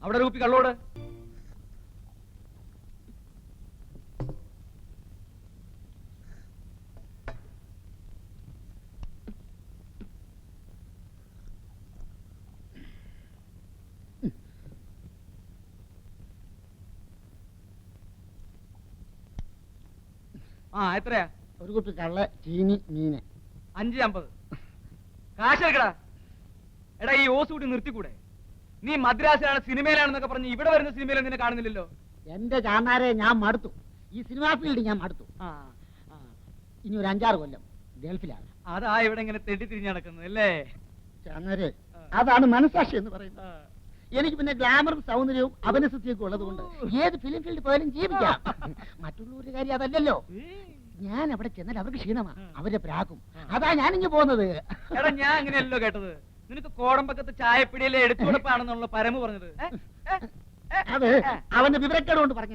അവിടെ ഒരു കുപ്പി കള്ളോട്. ആ എത്രയാ? ഒരു കുപ്പി കള്ള, ചീനി, മീന്. 5.50. കാശെടുക്കടാ. എടാ ഈ ഓസ് കൂടി നിർത്തിക്കൂടെ? നീ മദ്രാസിലാണ് സിനിമയിലാണെന്നൊക്കെ പറഞ്ഞ് ഇവിടെ വരുന്ന സിനിമയിൽ നിന്നെ കാണുന്നില്ലല്ലോ. എന്റെ ചാന്നാരെ ഞാൻ മടുത്തു. ഈ സിനിമാ ഫീൽഡ് ഞാൻ മടുത്തു. ഇനി ഒരു 5-6 കൊല്ലം ഗൾഫിലാണ്. അതാ ഇവിടെ ഇങ്ങനെ തെണ്ടി തിരിഞ്ഞ് നടക്കുന്നത് അല്ലേ? ചാന്നാരെ അതാണ് മനസാക്ഷി എന്ന് പറയുന്നത്. എനിക്ക് പിന്നെ ഗ്ലാമറും സൗന്ദര്യവും അഭിനയസിദ്ധിയൊക്കെ ഉള്ളത് കൊണ്ട് ഏത് ഫിലിം ഫീൽഡിൽ പോയാലും ജീവിക്കാം. മറ്റുള്ളവരുടെ കാര്യം അതല്ലല്ലോ. ഞാൻ അവിടെ ചെന്നാൽ അവർക്ക് ക്ഷീണമാണ്, അവരെ പ്രാക്കും. അതാ ഞാനിങ്ങ് പോകുന്നത്. എടാ ഞാൻ അങ്ങനെയല്ലോ കേട്ടത്. നിനക്ക് കോടമ്പക്കത്ത് ചായപ്പിടിയിലെ എടുത്തുകൊടുപ്പാണെന്നുള്ള പരമു പറഞ്ഞത്. അത് അവന്റെ വിവരക്കേട് കൊണ്ട് പറഞ്ഞത്.